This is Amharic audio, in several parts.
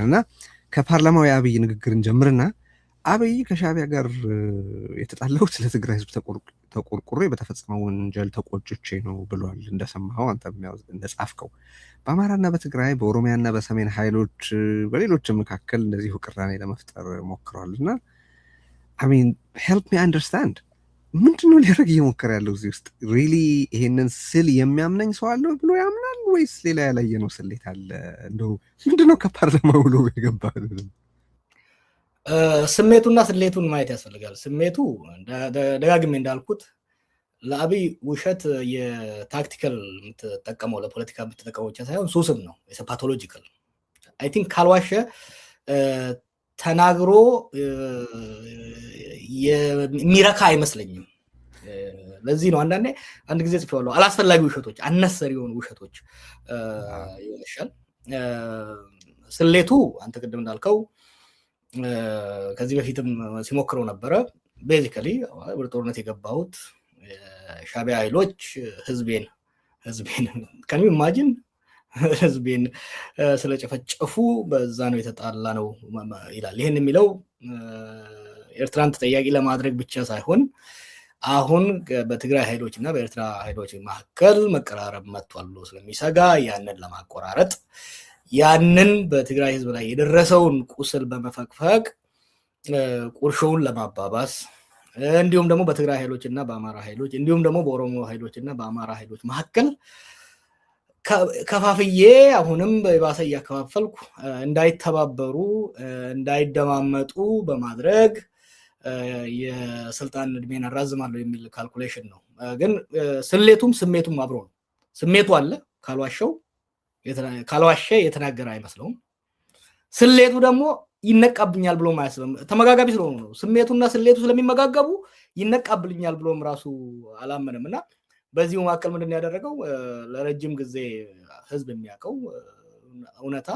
እና ከፓርላማው የአብይ ንግግርን ጀምርና አብይ ከሻዕቢያ ጋር የተጣላሁት ለትግራይ ህዝብ ተቆርቁሬ በተፈጸመው ወንጀል ተቆጭቼ ነው ብሏል። እንደሰማኸው አንተ እንደጻፍከው በአማራና በትግራይ በኦሮሚያና በሰሜን ኃይሎች በሌሎችም መካከል እንደዚሁ ቅራኔ ለመፍጠር ሞክረዋል። እና አሚን ሄልፕ ሚ አንደርስታንድ ምንድነው ሊያደርግ እየሞከረ ያለው እዚህ ውስጥ? ሪሊ ይሄንን ስል የሚያምነኝ ሰው አለው ብሎ ያምናል ወይስ ሌላ ያላየ ነው ስሌት አለ? እንደው ምንድነው ከፓርላማ ብሎ የገባ? ስሜቱና ስሌቱን ማየት ያስፈልጋል። ስሜቱ ደጋግሜ እንዳልኩት ለአብይ ውሸት የታክቲካል የምትጠቀመው ለፖለቲካ የምትጠቀመው ብቻ ሳይሆን ሱስም ነው። ፓቶሎጂካል አይ ቲንክ ካልዋሸ ተናግሮ የሚረካ አይመስለኝም። ለዚህ ነው አንድ ጊዜ ጽፌዋለሁ፣ አላስፈላጊ ውሸቶች፣ አነሰሪ የሆኑ ውሸቶች ይዋሻል። ስሌቱ አንተ ቅድም እንዳልከው ከዚህ በፊትም ሲሞክረው ነበረ። ቤዚካሊ ወደ ጦርነት የገባሁት ሻዕቢያ ኃይሎች ህዝቤን ከኔ ኢማጂን ህዝቤን ስለጨፈጨፉ በዛ ነው የተጣላ ነው ይላል። ይሄን የሚለው ኤርትራን ተጠያቂ ለማድረግ ብቻ ሳይሆን አሁን በትግራይ ኃይሎች እና በኤርትራ ኃይሎች መካከል መቀራረብ መጥቷል ብሎ ስለሚሰጋ ያንን ለማቆራረጥ ያንን በትግራይ ህዝብ ላይ የደረሰውን ቁስል በመፈቅፈቅ ቁርሾውን ለማባባስ እንዲሁም ደግሞ በትግራይ ኃይሎች እና በአማራ ኃይሎች እንዲሁም ደግሞ በኦሮሞ ኃይሎች እና በአማራ ኃይሎች መካከል ከፋፍዬ አሁንም በባሰ እያከፋፈልኩ እንዳይተባበሩ እንዳይደማመጡ በማድረግ የስልጣን እድሜን አራዝማለሁ የሚል ካልኩሌሽን ነው። ግን ስሌቱም ስሜቱም አብሮ ነው። ስሜቱ አለ፣ ካልዋሸ የተናገረ አይመስለውም። ስሌቱ ደግሞ ይነቃብኛል ብሎ ማያስብም። ተመጋጋቢ ስለሆኑ ነው። ስሜቱና ስሌቱ ስለሚመጋገቡ ይነቃብልኛል ብሎም ራሱ አላመንም። እና በዚሁ መካከል ምንድን ያደረገው ለረጅም ጊዜ ህዝብ የሚያውቀው እውነታ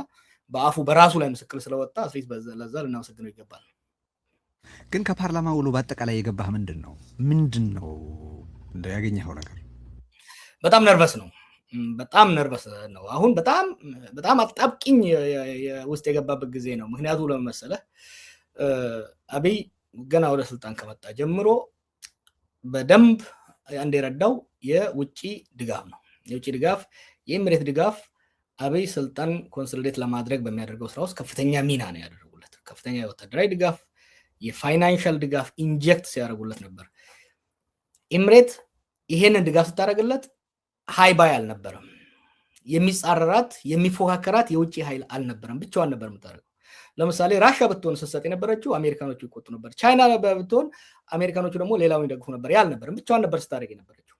በአፉ በራሱ ላይ ምስክር ስለወጣ አትሊስት ለዛ ልናመሰግነው ይገባል። ግን ከፓርላማ ውሎ በአጠቃላይ የገባህ ምንድን ነው ያገኘኸው ነገር? በጣም ነርቨስ ነው። አሁን በጣም አጣብቂኝ ውስጥ የገባበት ጊዜ ነው። ምክንያቱ ለምን መሰለህ? አብይ ገና ወደ ስልጣን ከመጣ ጀምሮ በደንብ አንድ የረዳው የውጭ ድጋፍ ነው። የውጭ ድጋፍ፣ የኤምሬት ድጋፍ አብይ ስልጣን ኮንሶሊዴት ለማድረግ በሚያደርገው ስራ ውስጥ ከፍተኛ ሚና ነው ያደረጉለት። ከፍተኛ የወታደራዊ ድጋፍ፣ የፋይናንሻል ድጋፍ ኢንጀክት ሲያደርጉለት ነበር። ኤምሬት ይሄንን ድጋፍ ስታደርግለት ሃይ ባይ አልነበረም። የሚጻረራት የሚፎካከራት የውጭ ኃይል አልነበረም። ብቻዋን ነበር የምታደርገው። ለምሳሌ ራሽያ ብትሆን ስትሰጥ የነበረችው አሜሪካኖቹ ይቆጡ ነበር። ቻይና ብትሆን አሜሪካኖቹ ደግሞ ሌላውን ይደግፉ ነበር። ያልነበረም ብቻዋን ነበር ስታደርግ የነበረችው።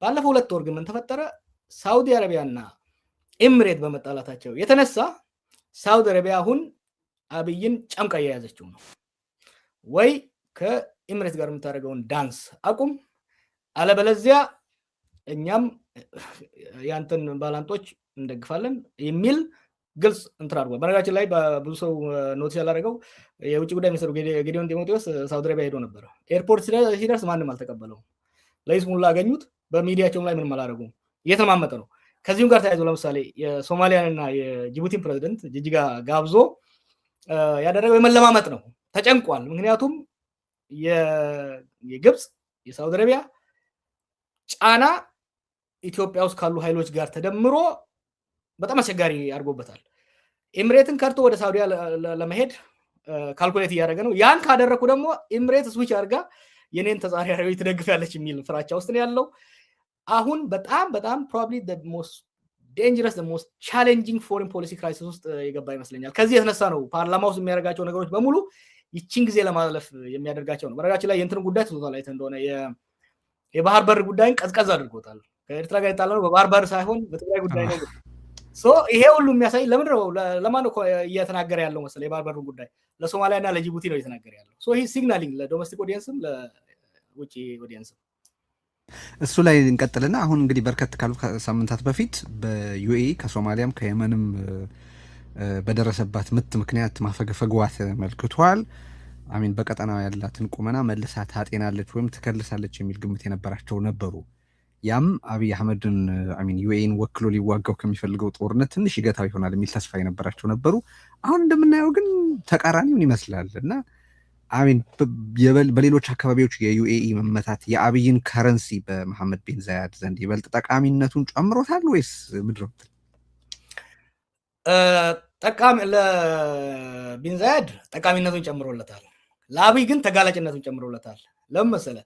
ባለፈው 2 ወር ግን ምን ተፈጠረ? ሳውዲ አረቢያና ኤምሬት በመጣላታቸው የተነሳ ሳውዲ አረቢያ አሁን አብይን ጨምቃ እየያዘችው ነው። ወይ ከኤምሬት ጋር የምታደርገውን ዳንስ አቁም፣ አለበለዚያ እኛም ያንተን ባላንጦች እንደግፋለን የሚል ግልጽ እንትን አድርጓል። በነገራችን ላይ ብዙ ሰው ኖቲስ ያላደረገው የውጭ ጉዳይ ሚኒስትሩ ጌዲዮን ጢሞቴዎስ ሳውዲ አረቢያ ሄዶ ነበር። ኤርፖርት ሲደርስ ማንም አልተቀበለውም። ለይስሙላ አገኙት። በሚዲያቸውም ላይ ምንም አላደረጉም። እየተማመጠ ነው። ከዚሁም ጋር ተያይዞ ለምሳሌ የሶማሊያንና የጅቡቲን ፕሬዚደንት ጅጅጋ ጋብዞ ያደረገው የመለማመጥ ነው። ተጨንቋል። ምክንያቱም የግብፅ የሳውዲ አረቢያ ጫና ኢትዮጵያ ውስጥ ካሉ ኃይሎች ጋር ተደምሮ በጣም አስቸጋሪ አድርጎበታል። ኤምሬትን ከርቶ ወደ ሳውዲያ ለመሄድ ካልኩሌት እያደረገ ነው። ያን ካደረኩ ደግሞ ኤምሬት ስዊች አድርጋ የኔን ተጻራሪ ትደግፋለች የሚል ፍራቻ ውስጥ ነው ያለው። አሁን በጣም ፕሮባብሊ the most dangerous the most challenging foreign policy crisis ውስጥ የገባ ይመስለኛል። ከዚህ የተነሳ ነው ፓርላማ ውስጥ የሚያደርጋቸው ነገሮች በሙሉ ይቺን ጊዜ ለማለፍ የሚያደርጋቸው ነው። በነገራችን ላይ የእንትን ጉዳይ ትቶታል። አይተህ እንደሆነ የባህር በር ጉዳይን ቀዝቀዝ አድርጎታል። ከኤርትራ ጋር የጣላነው በባህር በር ሳይሆን በትግራይ ጉዳይ ነው። ይሄ ሁሉ የሚያሳይ ለማን ነው እየተናገረ ያለው መሰለህ? የባህር በሩ ጉዳይ ለሶማሊያ እና ለጅቡቲ ነው እየተናገረ ያለው። ይሄ ሲግናሊንግ ለዶሜስቲክ ኦዲየንስም ለውጭ ኦዲየንስም። እሱ ላይ እንቀጥልና አሁን እንግዲህ በርከት ካሉ ሳምንታት በፊት በዩኤኢ ከሶማሊያም ከየመንም በደረሰባት ምት ምክንያት ማፈግፈግዋ ተመልክቷል። አሚን በቀጠናው ያላትን ቁመና መልሳ ታጤናለች ወይም ትከልሳለች የሚል ግምት የነበራቸው ነበሩ። ያም አብይ አህመድን አሚን ዩኤኢን ወክሎ ሊዋጋው ከሚፈልገው ጦርነት ትንሽ ይገታው ይሆናል የሚል ተስፋ የነበራቸው ነበሩ። አሁን እንደምናየው ግን ተቃራኒውን ይመስላል እና አሚን በሌሎች አካባቢዎች የዩኤኢ መመታት የአብይን ከረንሲ በመሐመድ ቢን ዛያድ ዘንድ ይበልጥ ጠቃሚነቱን ጨምሮታል ወይስ ምድረው? ለቢን ዛያድ ጠቃሚነቱን ጨምሮለታል። ለአብይ ግን ተጋላጭነቱን ጨምሮለታል። ለምን መሰለ?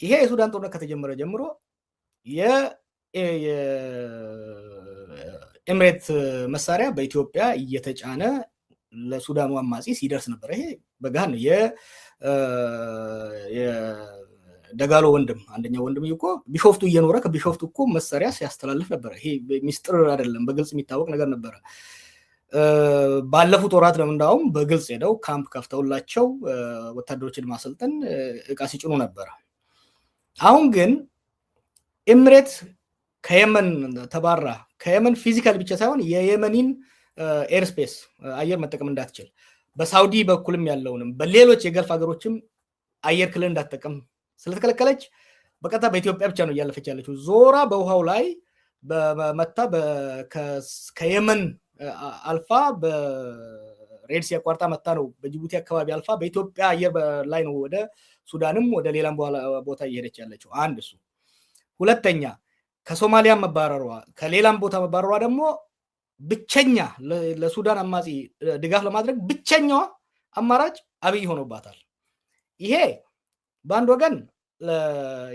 ይሄ የሱዳን ጦርነት ከተጀመረ ጀምሮ የኤምሬት መሳሪያ በኢትዮጵያ እየተጫነ ለሱዳኑ አማጺ ሲደርስ ነበር። ይሄ በጋን ነው። የደጋሎ ወንድም አንደኛው ወንድም እኮ ቢሾፍቱ እየኖረ ከቢሾፍቱ እኮ መሳሪያ ሲያስተላልፍ ነበር። ይሄ ሚስጥር አይደለም፣ በግልጽ የሚታወቅ ነገር ነበረ። ባለፉት ወራት ነው እንዳውም በግልጽ ሄደው ካምፕ ከፍተውላቸው ወታደሮችን ማሰልጠን እቃ ሲጭኑ ነበረ። አሁን ግን ኤምሬት ከየመን ተባራ። ከየመን ፊዚካል ብቻ ሳይሆን የየመኒን ኤርስፔስ አየር መጠቀም እንዳትችል በሳውዲ በኩልም ያለውንም በሌሎች የገልፍ ሀገሮችም አየር ክልል እንዳትጠቀም ስለተከለከለች በቀጥታ በኢትዮጵያ ብቻ ነው እያለፈች ያለችው። ዞራ በውሃው ላይ በመታ ከየመን አልፋ በሬድሲ አቋርጣ መታ ነው በጅቡቲ አካባቢ አልፋ በኢትዮጵያ አየር ላይ ነው ወደ ሱዳንም ወደ ሌላም ቦታ እየሄደች ያለችው። አንድ እሱ። ሁለተኛ ከሶማሊያ መባረሯ ከሌላም ቦታ መባረሯ ደግሞ ብቸኛ ለሱዳን አማጺ ድጋፍ ለማድረግ ብቸኛዋ አማራጭ አብይ ሆኖባታል። ይሄ በአንድ ወገን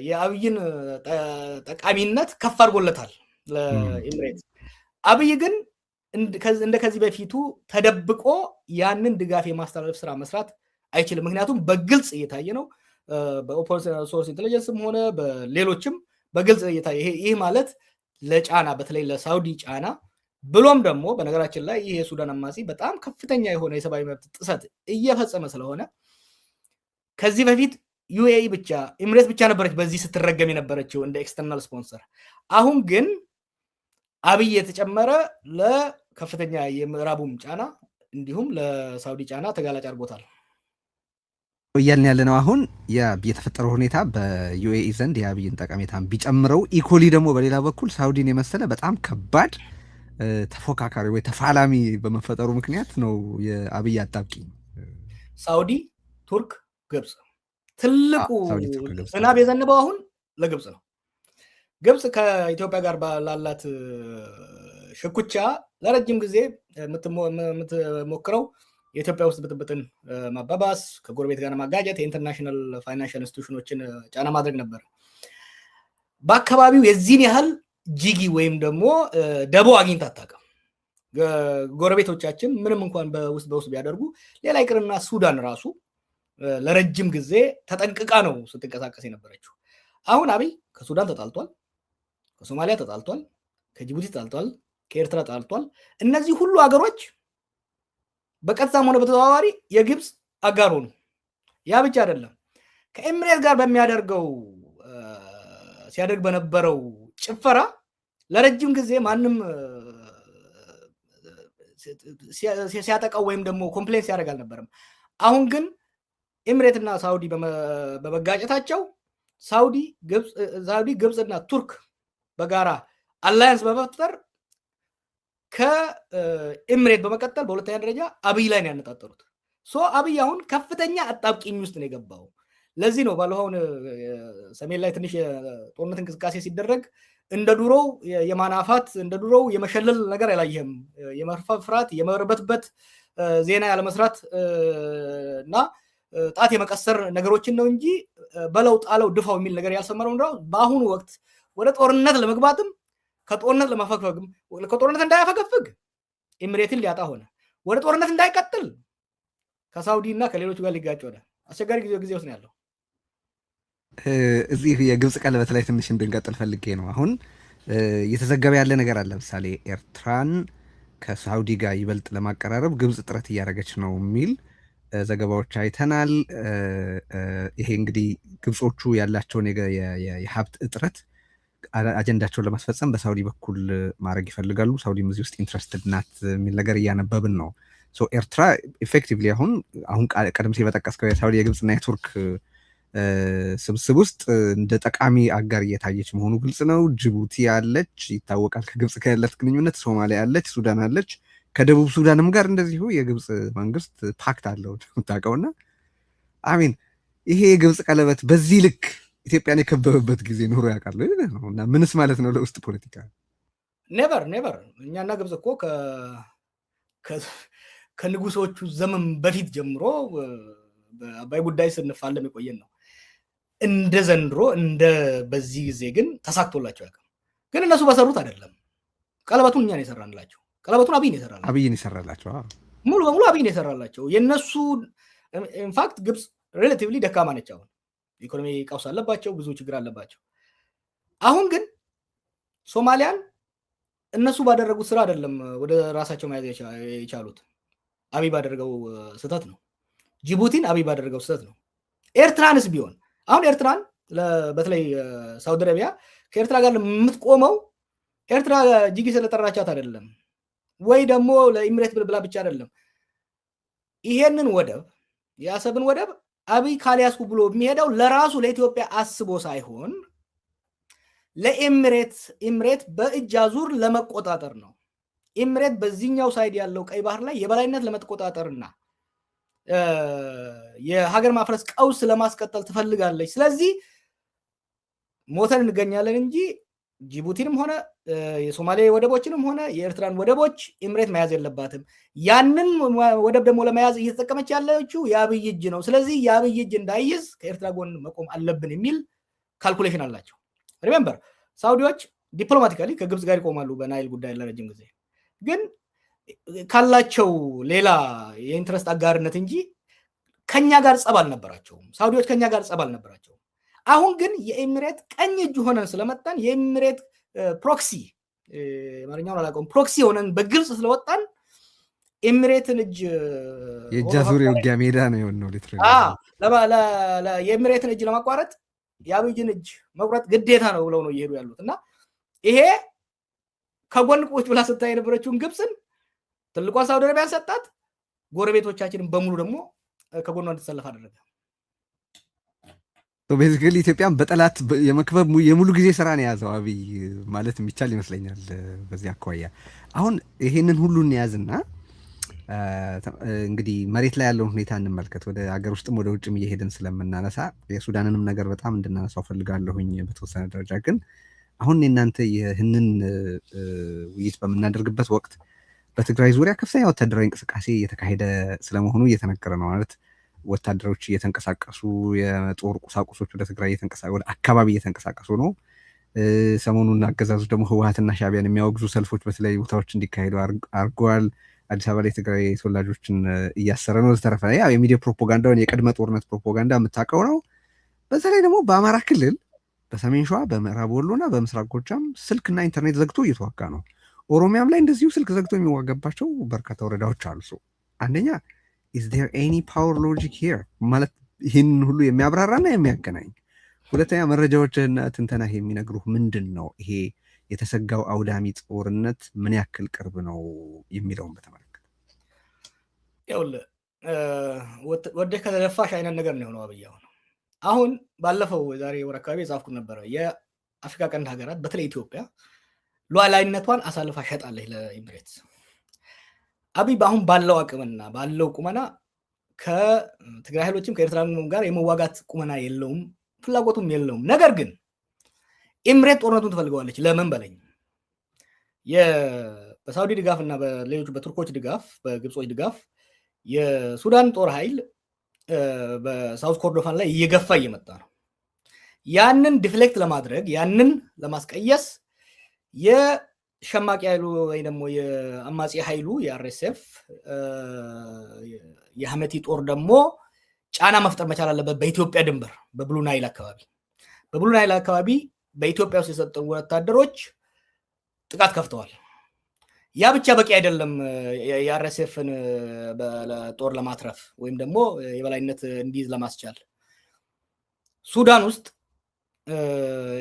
የአብይን ጠቃሚነት ከፍ አድርጎለታል ለኤምሬት። አብይ ግን እንደ ከዚህ በፊቱ ተደብቆ ያንን ድጋፍ የማስተላለፍ ስራ መስራት አይችልም። ምክንያቱም በግልጽ እየታየ ነው። በኦፖሬሽን ሶርስ ኢንተለጀንስም ሆነ በሌሎችም በግልጽ እየታየ ይህ ማለት ለጫና በተለይ ለሳውዲ ጫና ብሎም ደግሞ በነገራችን ላይ ይህ የሱዳን አማጺ በጣም ከፍተኛ የሆነ የሰብአዊ መብት ጥሰት እየፈጸመ ስለሆነ ከዚህ በፊት ዩኤኢ ብቻ ኤምሬት ብቻ ነበረች በዚህ ስትረገም የነበረችው እንደ ኤክስተርናል ስፖንሰር። አሁን ግን አብይ የተጨመረ ለከፍተኛ የምዕራቡም ጫና እንዲሁም ለሳውዲ ጫና ተጋላጭ አድርጎታል እያልን ያለ ነው። አሁን የተፈጠረው ሁኔታ በዩኤኢ ዘንድ የአብይን ጠቀሜታን ቢጨምረው ኢኮሊ ደግሞ በሌላ በኩል ሳውዲን የመሰለ በጣም ከባድ ተፎካካሪ ወይ ተፋላሚ በመፈጠሩ ምክንያት ነው የአብይ አጣብቂኝ። ሳውዲ፣ ቱርክ፣ ግብጽ ትልቁ ዝናብ የዘነበው አሁን ለግብጽ ነው። ግብጽ ከኢትዮጵያ ጋር ላላት ሽኩቻ ለረጅም ጊዜ የምትሞክረው የኢትዮጵያ ውስጥ ብጥብጥን ማባባስ፣ ከጎረቤት ጋር ማጋጨት፣ የኢንተርናሽናል ፋይናንሻል ኢንስቲትዩሽኖችን ጫና ማድረግ ነበር። በአካባቢው የዚህን ያህል ጂጊ ወይም ደግሞ ደቦ አግኝታ አታውቅም። ጎረቤቶቻችን ምንም እንኳን በውስጥ ቢያደርጉ ሌላ ይቅርና ሱዳን ራሱ ለረጅም ጊዜ ተጠንቅቃ ነው ስትንቀሳቀስ የነበረችው። አሁን አብይ ከሱዳን ተጣልቷል፣ ከሶማሊያ ተጣልቷል፣ ከጅቡቲ ተጣልቷል፣ ከኤርትራ ተጣልቷል። እነዚህ ሁሉ ሀገሮች በቀጥታም ሆነ በተዘዋዋሪ የግብፅ አጋር ሆኑ። ያ ብቻ አይደለም፣ ከኤምሬት ጋር በሚያደርገው ሲያደርግ በነበረው ጭፈራ ለረጅም ጊዜ ማንም ሲያጠቃው ወይም ደግሞ ኮምፕሌን ሲያደርግ አልነበረም። አሁን ግን ኤምሬትና ሳውዲ በመጋጨታቸው ሳውዲ፣ ግብፅና ቱርክ በጋራ አላያንስ በመፍጠር ከኤምሬት በመቀጠል በሁለተኛ ደረጃ አብይ ላይ ነው ያነጣጠሩት። አብይ አሁን ከፍተኛ አጣብቂኝ ውስጥ ነው የገባው። ለዚህ ነው ባለፈውን ሰሜን ላይ ትንሽ የጦርነት እንቅስቃሴ ሲደረግ እንደ ድሮው የማናፋት እንደ ድሮው የመሸለል ነገር አላየህም። የመፍራት የመርበትበት ዜና ያለመስራት እና ጣት የመቀሰር ነገሮችን ነው እንጂ በለው ጣለው ድፋው የሚል ነገር ያልሰመረው እንደው በአሁኑ ወቅት ወደ ጦርነት ለመግባትም ከጦርነት ለማፈግፈግም ከጦርነት እንዳያፈገፍግ ኤምሬትን ሊያጣ ሆነ። ወደ ጦርነት እንዳይቀጥል ከሳውዲ እና ከሌሎች ጋር ሊጋጭ ሆነ። አስቸጋሪ ጊዜ ውስጥ ነው ያለው። እዚህ የግብፅ ቀለበት ላይ ትንሽ እንድንቀጥል ፈልጌ ነው። አሁን እየተዘገበ ያለ ነገር አለ። ለምሳሌ ኤርትራን ከሳውዲ ጋር ይበልጥ ለማቀራረብ ግብፅ ጥረት እያደረገች ነው የሚል ዘገባዎች አይተናል። ይሄ እንግዲህ ግብጾቹ ያላቸውን የሀብት እጥረት አጀንዳቸውን ለማስፈጸም በሳውዲ በኩል ማድረግ ይፈልጋሉ። ሳውዲም እዚህ ውስጥ ኢንትረስትድ ናት የሚል ነገር እያነበብን ነው። ኤርትራ ኤፌክቲቭሊ አሁን ቀደም ሲል በጠቀስከው የሳውዲ የግብፅና የቱርክ ስብስብ ውስጥ እንደ ጠቃሚ አጋር እየታየች መሆኑ ግልጽ ነው። ጅቡቲ አለች፣ ይታወቃል ከግብፅ ጋር ያላት ግንኙነት። ሶማሊያ አለች፣ ሱዳን አለች። ከደቡብ ሱዳንም ጋር እንደዚሁ የግብፅ መንግስት ፓክት አለው የምታውቀውና አሚን ይሄ የግብፅ ቀለበት በዚህ ልክ ኢትዮጵያን የከበበበት ጊዜ ኖሮ ያውቃል ነው? እና ምንስ ማለት ነው ለውስጥ ፖለቲካ? ኔቨር እኛና ግብፅ እኮ ከንጉሶቹ ዘመን በፊት ጀምሮ በአባይ ጉዳይ ስንፋለም የቆየን ነው። እንደ ዘንድሮ እንደ በዚህ ጊዜ ግን ተሳክቶላቸው ያውቃል። ግን እነሱ በሰሩት አይደለም። ቀለበቱን እኛን የሰራንላቸው፣ ቀለበቱን አብይን የሰራላቸው ሙሉ በሙሉ አብይን የሰራላቸው። የነሱ ኢንፋክት ግብፅ ሬላቲቭሊ ደካማ ነች። አሁን ኢኮኖሚ ቀውስ አለባቸው፣ ብዙ ችግር አለባቸው። አሁን ግን ሶማሊያን እነሱ ባደረጉት ስራ አይደለም ወደ ራሳቸው መያዝ የቻሉት፣ አብይ ባደረገው ስህተት ነው። ጅቡቲን አብይ ባደረገው ስህተት ነው። ኤርትራንስ ቢሆን አሁን ኤርትራን በተለይ ሳውዲ አረቢያ ከኤርትራ ጋር የምትቆመው ኤርትራ ጅጊ ስለጠራቻት አይደለም፣ ወይ ደግሞ ለኢሚሬት ብላ ብቻ አይደለም። ይሄንን ወደብ የአሰብን ወደብ አብይ ካልያዝኩ ብሎ የሚሄደው ለራሱ ለኢትዮጵያ አስቦ ሳይሆን ለኢሚሬት በእጅ አዙር ለመቆጣጠር ነው። ኢሚሬት በዚህኛው ሳይድ ያለው ቀይ ባህር ላይ የበላይነት ለመቆጣጠርና የሀገር ማፍረስ ቀውስ ለማስቀጠል ትፈልጋለች። ስለዚህ ሞተን እንገኛለን እንጂ ጅቡቲንም ሆነ የሶማሌ ወደቦችንም ሆነ የኤርትራን ወደቦች ኢሚሬት መያዝ የለባትም። ያንን ወደብ ደግሞ ለመያዝ እየተጠቀመች ያለችው የአብይ እጅ ነው። ስለዚህ የአብይ እጅ እንዳይዝ ከኤርትራ ጎን መቆም አለብን የሚል ካልኩሌሽን አላቸው። ሪሜምበር ሳውዲዎች ዲፕሎማቲካሊ ከግብፅ ጋር ይቆማሉ በናይል ጉዳይ ለረጅም ጊዜ፣ ግን ካላቸው ሌላ የኢንትረስት አጋርነት እንጂ ከኛ ጋር ጸብ አልነበራቸውም። ሳውዲዎች ከኛ ጋር ጸብ አልነበራቸውም። አሁን ግን የኢሚሬት ቀኝ እጅ ሆነን ስለመጣን የኢሚሬት ፕሮክሲ ማንኛውን አላውቀውም ፕሮክሲ ሆነን በግልጽ ስለወጣን ኢሚሬትን እጅ የእጅ አዙር የውጊያ ሜዳ ነው የሆነው። የኢሚሬትን እጅ ለማቋረጥ የአብይን እጅ መቁረጥ ግዴታ ነው ብለው ነው እየሄዱ ያሉት። እና ይሄ ከጎን ቁጭ ብላ ስታይ የነበረችውን ግብፅን ትልቋን ሳውዲ አረቢያን ሰጣት። ጎረቤቶቻችንን በሙሉ ደግሞ ከጎኗ እንድትሰለፍ አደረገ። ቤዚካሊ ኢትዮጵያን በጠላት የመክበብ የሙሉ ጊዜ ስራ ነው የያዘው አብይ ማለት የሚቻል ይመስለኛል። በዚህ አኳያ አሁን ይሄንን ሁሉ እንያዝና እንግዲህ መሬት ላይ ያለውን ሁኔታ እንመልከት። ወደ ሀገር ውስጥም ወደ ውጭም እየሄድን ስለምናነሳ የሱዳንንም ነገር በጣም እንድናነሳው ፈልጋለሁኝ በተወሰነ ደረጃ። ግን አሁን የእናንተ ይህንን ውይይት በምናደርግበት ወቅት በትግራይ ዙሪያ ከፍተኛ ወታደራዊ እንቅስቃሴ እየተካሄደ ስለመሆኑ እየተነገረ ነው። ማለት ወታደሮች እየተንቀሳቀሱ የጦር ቁሳቁሶች ወደ ትግራይ ወደ አካባቢ እየተንቀሳቀሱ ነው። ሰሞኑን አገዛዙ ደግሞ ህወሓትና ሻዕቢያን የሚያወግዙ ሰልፎች በተለያዩ ቦታዎች እንዲካሄዱ አድርገዋል። አዲስ አበባ ላይ ትግራይ ተወላጆችን እያሰረ ነው። ተረፈ ያው የሚዲያ ፕሮፓጋንዳውን የቅድመ ጦርነት ፕሮፓጋንዳ የምታውቀው ነው። በዛ ላይ ደግሞ በአማራ ክልል በሰሜን ሸዋ፣ በምዕራብ ወሎና በምስራቅ ጎጃም ስልክና ኢንተርኔት ዘግቶ እየተዋጋ ነው። ኦሮሚያም ላይ እንደዚሁ ስልክ ዘግቶ የሚዋጋባቸው በርካታ ወረዳዎች አሉ። አንደኛ is there any power logic here ማለት ይህን ሁሉ የሚያብራራና የሚያገናኝ። ሁለተኛ መረጃዎችና ትንተና የሚነግሩህ ምንድን ነው? ይሄ የተሰጋው አውዳሚ ጦርነት ምን ያክል ቅርብ ነው የሚለውን በተመለከተ ይኸውልህ ወደ ከተደፋሽ አይነት ነገር ነው የሆነው አብይ። አሁን ባለፈው ዛሬ ወር አካባቢ የጻፍኩት ነበረ። የአፍሪካ ቀንድ ሀገራት በተለይ ኢትዮጵያ ሉዓላዊነቷን አሳልፋ ሸጣለች ለኢሚሬትስ። አብይ በአሁን ባለው አቅምና ባለው ቁመና ከትግራይ ኃይሎችም ከኤርትራ ጋር የመዋጋት ቁመና የለውም፣ ፍላጎቱም የለውም። ነገር ግን ኢሚሬት ጦርነቱን ትፈልገዋለች። ለምን በለኝ፣ በሳውዲ ድጋፍ እና በሌሎች በቱርኮች ድጋፍ፣ በግብጾች ድጋፍ የሱዳን ጦር ኃይል በሳውት ኮርዶፋን ላይ እየገፋ እየመጣ ነው። ያንን ዲፍሌክት ለማድረግ ያንን ለማስቀየስ የሸማቂ ኃይሉ ወይ ደግሞ የአማጺ ኃይሉ የአርኤስኤፍ የሐመቲ ጦር ደግሞ ጫና መፍጠር መቻል አለበት በኢትዮጵያ ድንበር በብሉ ናይል አካባቢ በኢትዮጵያ ውስጥ የሰጠው ወታደሮች ጥቃት ከፍተዋል። ያ ብቻ በቂ አይደለም። የአርኤስኤፍን ጦር ለማትረፍ ወይም ደግሞ የበላይነት እንዲይዝ ለማስቻል ሱዳን ውስጥ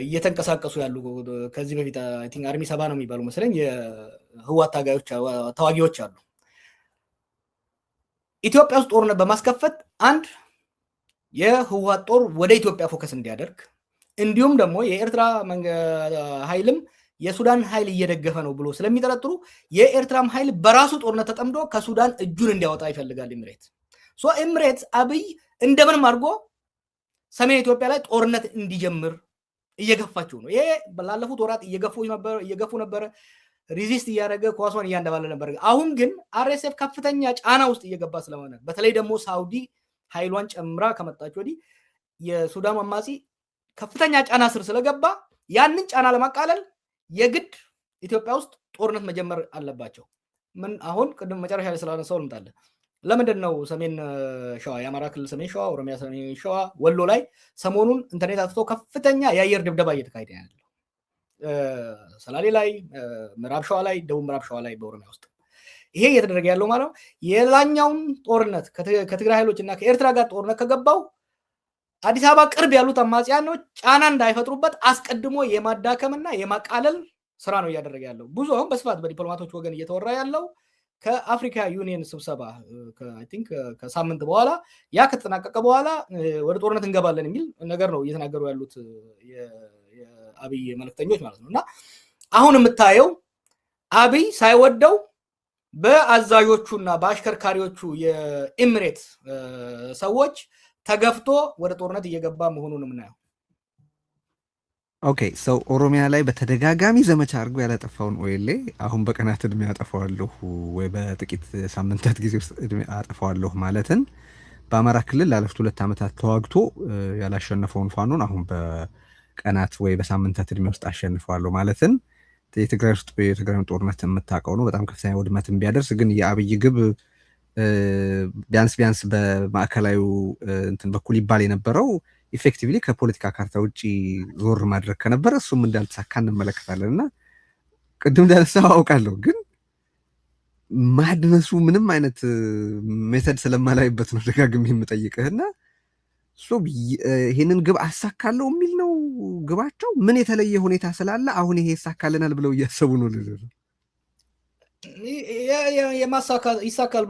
እየተንቀሳቀሱ ያሉ ከዚህ በፊት አይ ቲንክ አርሚ 70 ነው የሚባሉ መሰለኝ የህወሓት ተዋጊዎች አሉ። ኢትዮጵያ ውስጥ ጦርነት በማስከፈት አንድ የህወሓት ጦር ወደ ኢትዮጵያ ፎከስ እንዲያደርግ እንዲሁም ደግሞ የኤርትራ ኃይልም የሱዳን ኃይል እየደገፈ ነው ብሎ ስለሚጠረጥሩ የኤርትራም ኃይል በራሱ ጦርነት ተጠምዶ ከሱዳን እጁን እንዲያወጣ ይፈልጋል ኤምሬት። ሶ ኤምሬት አብይ እንደምንም አድርጎ ሰሜን ኢትዮጵያ ላይ ጦርነት እንዲጀምር እየገፋቸው ነው። ይሄ ላለፉት ወራት እየገፉ ነበረ፣ ሪዚስት እያደረገ ኳሷን እያንደባለ ነበር። አሁን ግን አርኤስኤፍ ከፍተኛ ጫና ውስጥ እየገባ ስለሆነ በተለይ ደግሞ ሳውዲ ኃይሏን ጨምራ ከመጣች ወዲህ የሱዳኑ አማጺ ከፍተኛ ጫና ስር ስለገባ ያንን ጫና ለማቃለል የግድ ኢትዮጵያ ውስጥ ጦርነት መጀመር አለባቸው። ምን አሁን ቅድም መጨረሻ ላይ ስላነሳው ልምጣለ። ለምንድን ነው ሰሜን ሸዋ የአማራ ክልል ሰሜን ሸዋ፣ ኦሮሚያ ሰሜን ሸዋ፣ ወሎ ላይ ሰሞኑን ኢንተርኔት አጥፍቶ ከፍተኛ የአየር ድብደባ እየተካሄደ ያለው? ሰላሌ ላይ፣ ምዕራብ ሸዋ ላይ፣ ደቡብ ምዕራብ ሸዋ ላይ በኦሮሚያ ውስጥ ይሄ እየተደረገ ያለው ማለት ነው። የላኛውን ጦርነት ከትግራይ ኃይሎች እና ከኤርትራ ጋር ጦርነት ከገባው አዲስ አበባ ቅርብ ያሉት አማጽያኖች ጫና እንዳይፈጥሩበት አስቀድሞ የማዳከምና የማቃለል ስራ ነው እያደረገ ያለው። ብዙ አሁን በስፋት በዲፕሎማቶች ወገን እየተወራ ያለው ከአፍሪካ ዩኒየን ስብሰባ ከሳምንት በኋላ ያ ከተጠናቀቀ በኋላ ወደ ጦርነት እንገባለን የሚል ነገር ነው እየተናገሩ ያሉት የአብይ መልእክተኞች ማለት ነው። እና አሁን የምታየው አብይ ሳይወደው በአዛዦቹና በአሽከርካሪዎቹ የኤምሬት ሰዎች ተገፍቶ ወደ ጦርነት እየገባ መሆኑን የምናየው። ኦኬ ሰው ኦሮሚያ ላይ በተደጋጋሚ ዘመቻ አድርጎ ያላጠፋውን ኦኤልኤ አሁን በቀናት እድሜ አጠፋዋለሁ ወይ በጥቂት ሳምንታት ጊዜ ውስጥ እድሜ አጠፋዋለሁ ማለትን በአማራ ክልል ላለፉት 2 ዓመታት ተዋግቶ ያላሸነፈውን ፋኖን አሁን በቀናት ወይ በሳምንታት እድሜ ውስጥ አሸንፈዋለሁ ማለትን የትግራይ ውስጥ የትግራይ ጦርነት የምታውቀው ነው። በጣም ከፍተኛ ውድመት ቢያደርስ ግን የአብይ ግብ ቢያንስ በማዕከላዊ እንትን በኩል ይባል የነበረው ኢፌክቲቭሊ ከፖለቲካ ካርታ ውጪ ዞር ማድረግ ከነበረ እሱም እንዳልተሳካ እንመለከታለን። እና ቅድም እንዳነሳው አውቃለሁ፣ ግን ማድነሱ ምንም አይነት ሜተድ ስለማላይበት ነው ደጋግሜ የምጠይቅህና ይህንን ግብ አሳካለሁ የሚል ነው ግባቸው። ምን የተለየ ሁኔታ ስላለ አሁን ይሄ ይሳካልናል ብለው እያሰቡ ነው? ይሳካል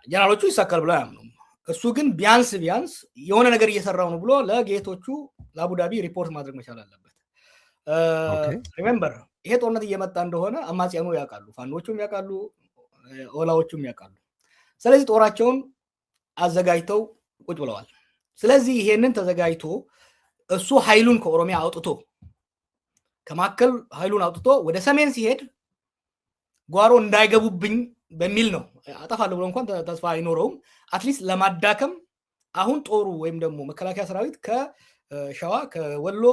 ጀነራሎቹ ይሳካል ብለው አያምኑም። እሱ ግን ቢያንስ የሆነ ነገር እየሰራው ነው ብሎ ለጌቶቹ ለአቡዳቢ ሪፖርት ማድረግ መቻል አለበት። ሪሜምበር ይሄ ጦርነት እየመጣ እንደሆነ አማጽያኑ ያውቃሉ፣ ፋኖቹም ያውቃሉ፣ ኦላዎቹም ያውቃሉ። ስለዚህ ጦራቸውን አዘጋጅተው ቁጭ ብለዋል። ስለዚህ ይሄንን ተዘጋጅቶ እሱ ኃይሉን ከኦሮሚያ አውጥቶ ከማከል ኃይሉን አውጥቶ ወደ ሰሜን ሲሄድ ጓሮ እንዳይገቡብኝ በሚል ነው። አጠፋለሁ ብሎ እንኳን ተስፋ አይኖረውም። አትሊስት ለማዳከም አሁን ጦሩ ወይም ደግሞ መከላከያ ሰራዊት ከሸዋ ከወሎ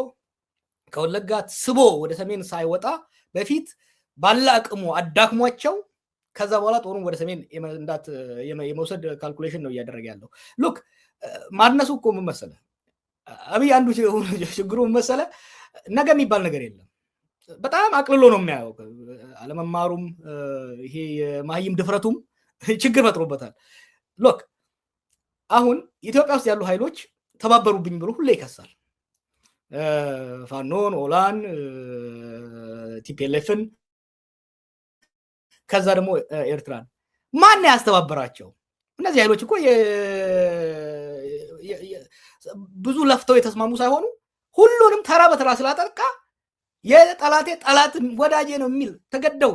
ከወለጋ ስቦ ወደ ሰሜን ሳይወጣ በፊት ባለ አቅሙ አዳክሟቸው ከዛ በኋላ ጦሩን ወደ ሰሜን የመውሰድ ካልኩሌሽን ነው እያደረገ ያለው። ሉክ ማድነሱ እኮ ምን መሰለህ አብይ አንዱ ችግሩ ምን መሰለህ ነገ የሚባል ነገር የለም። በጣም አቅልሎ ነው የሚያየው። አለመማሩም ይሄ የማህይም ድፍረቱም ችግር ፈጥሮበታል። ሎክ አሁን ኢትዮጵያ ውስጥ ያሉ ኃይሎች ተባበሩብኝ ብሎ ሁሌ ይከሳል። ፋኖን፣ ኦላን፣ ቲፒኤልኤፍን ከዛ ደግሞ ኤርትራን ማን ያስተባበራቸው? እነዚህ ኃይሎች እኮ ብዙ ለፍተው የተስማሙ ሳይሆኑ ሁሉንም ተራ በተራ ስላጠቃ የጠላቴ ጠላት ወዳጄ ነው የሚል ተገደው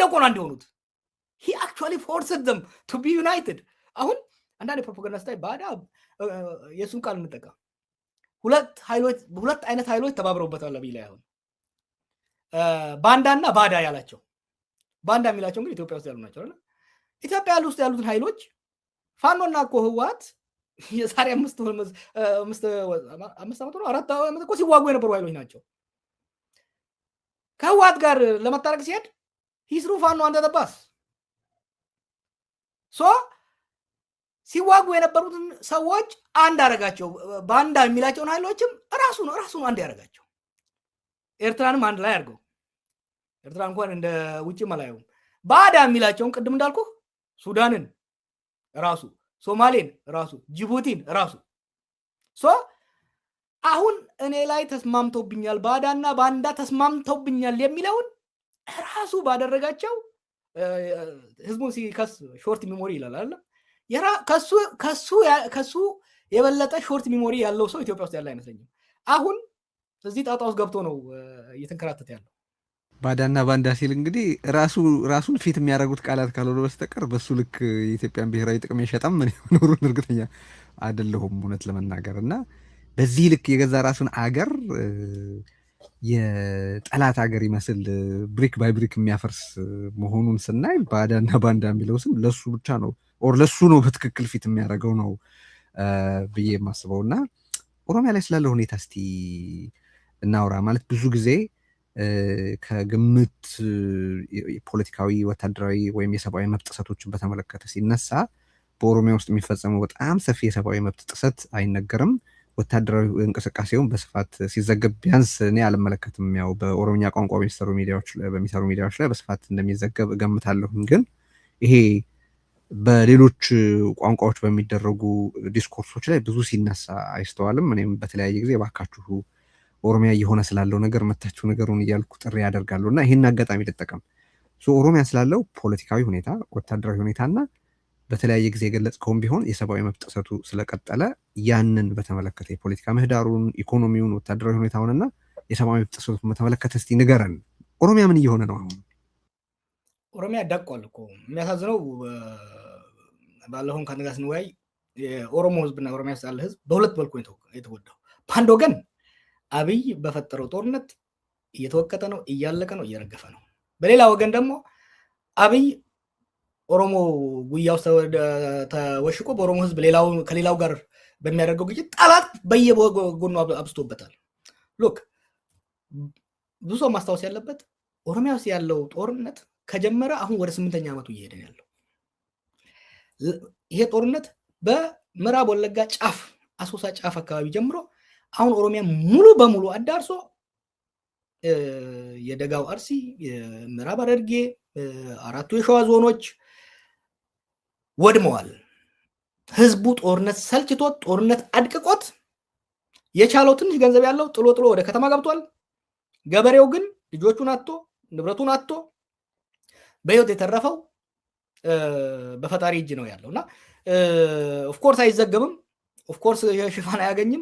እኮ ነው አንድ የሆኑት። he actually forced them to be united። አሁን አንዳንድ የፕሮፓጋንዳ ስታይ ባዳ የሱን ቃል እንጠቀም ሁለት አይነት ኃይሎች ተባብረውበታል አብይ ላይ። አሁን ባንዳና ባዳ ያላቸው ባንዳ የሚላቸው እንግዲህ ኢትዮጵያ ውስጥ ያሉ ናቸው አይደል? ኢትዮጵያ ውስጥ ያሉትን ኃይሎች ፋኖና እኮ ህወሓት የዛሬ 5 ዓመት ነው 4 ዓመት እኮ ሲዋጉ የነበሩ ኃይሎች ናቸው። ከህወሓት ጋር ለመታረቅ ሲሄድ ሂስሩ ፋኖ አንተ ተባስ ሲዋጉ የነበሩትን ሰዎች አንድ አደረጋቸው። ባንዳ የሚላቸውን ኃይሎችም ራሱ ነው አንድ ያደረጋቸው። ኤርትራንም አንድ ላይ አድርገው ኤርትራ እንኳን እንደ ውጭ መላየው ባዳ የሚላቸውን ቅድም እንዳልኩ ሱዳንን ራሱ፣ ሶማሌን ራሱ፣ ጅቡቲን ራሱ አሁን እኔ ላይ ተስማምተውብኛል ባዳና ባንዳ ተስማምተውብኛል የሚለውን ራሱ ባደረጋቸው ህዝቡን ሲከስ ሾርት ሚሞሪ ይላል አይደል? ከሱ የበለጠ ሾርት ሚሞሪ ያለው ሰው ኢትዮጵያ ውስጥ ያለ አይመስለኝም። አሁን እዚህ ጣጣ ውስጥ ገብቶ ነው እየተንከራተተ ያለው። ባዳና ባንዳ ሲል እንግዲህ ራሱን ፊት የሚያደርጉት ቃላት ካልሆነ በስተቀር በሱ ልክ የኢትዮጵያን ብሔራዊ ጥቅም የሸጠም ምን መኖሩን እርግጠኛ አይደለሁም እውነት ለመናገር እና በዚህ ልክ የገዛ ራሱን አገር የጠላት ሀገር ይመስል ብሪክ ባይ ብሪክ የሚያፈርስ መሆኑን ስናይ ባዳና ባንዳ የሚለው ስም ለሱ ብቻ ነው ኦር ለሱ ነው በትክክል ፊት የሚያደርገው ነው ብዬ የማስበው። እና ኦሮሚያ ላይ ስላለ ሁኔታ እስቲ እናውራ። ማለት ብዙ ጊዜ ከግምት ፖለቲካዊ፣ ወታደራዊ ወይም የሰብአዊ መብት ጥሰቶችን በተመለከተ ሲነሳ በኦሮሚያ ውስጥ የሚፈጸመው በጣም ሰፊ የሰብአዊ መብት ጥሰት አይነገርም። ወታደራዊ እንቅስቃሴውን በስፋት ሲዘገብ ቢያንስ እኔ አልመለከትም። ያው በኦሮምኛ ቋንቋ በሚሰሩ ሚዲያዎች ላይ በስፋት እንደሚዘገብ እገምታለሁም። ግን ይሄ በሌሎች ቋንቋዎች በሚደረጉ ዲስኮርሶች ላይ ብዙ ሲነሳ አይስተዋልም። እኔም በተለያየ ጊዜ ባካችሁ ኦሮሚያ እየሆነ ስላለው ነገር መታችሁ ነገሩን እያልኩ ጥሪ ያደርጋለሁ እና ይህን አጋጣሚ ልጠቀም። ኦሮሚያ ስላለው ፖለቲካዊ ሁኔታ፣ ወታደራዊ ሁኔታና በተለያየ ጊዜ የገለጽከውም ቢሆን የሰብአዊ መብት ጥሰቱ ስለቀጠለ ያንን በተመለከተ የፖለቲካ ምህዳሩን፣ ኢኮኖሚውን፣ ወታደራዊ ሁኔታውንና የሰብአዊ መብት ጥሰቱን በተመለከተ እስቲ ንገረን። ኦሮሚያ ምን እየሆነ ነው አሁን? ኦሮሚያ ዳቋል እኮ። የሚያሳዝነው ባለፈውን ከአንተ ጋር ስንወያይ የኦሮሞ ህዝብና ኦሮሚያ ውስጥ ያለ ህዝብ በሁለት መልኩ የተጎዳው። በአንድ ወገን አብይ በፈጠረው ጦርነት እየተወቀጠ ነው፣ እያለቀ ነው፣ እየረገፈ ነው። በሌላ ወገን ደግሞ አብይ ኦሮሞ ጉያ ውስጥ ተወሽቆ በኦሮሞ ህዝብ ከሌላው ጋር በሚያደርገው ግጭት ጠላት በየጎኑ አብስቶበታል። ሎክ ብዙ ሰው ማስታወስ ያለበት ኦሮሚያ ውስጥ ያለው ጦርነት ከጀመረ አሁን ወደ 8ኛ ዓመቱ እየሄደ ያለው ይሄ ጦርነት በምዕራብ ወለጋ ጫፍ አሶሳ ጫፍ አካባቢ ጀምሮ አሁን ኦሮሚያ ሙሉ በሙሉ አዳርሶ የደጋው አርሲ፣ የምዕራብ ሐረርጌ፣ አራቱ የሸዋ ዞኖች ወድመዋል። ህዝቡ ጦርነት ሰልችቶት ጦርነት አድቅቆት የቻለው ትንሽ ገንዘብ ያለው ጥሎ ወደ ከተማ ገብቷል። ገበሬው ግን ልጆቹን አጥቶ ንብረቱን አጥቶ በህይወት የተረፈው በፈጣሪ እጅ ነው ያለው እና ኦፍኮርስ አይዘገብም፣ ኦፍኮርስ ሽፋን አያገኝም።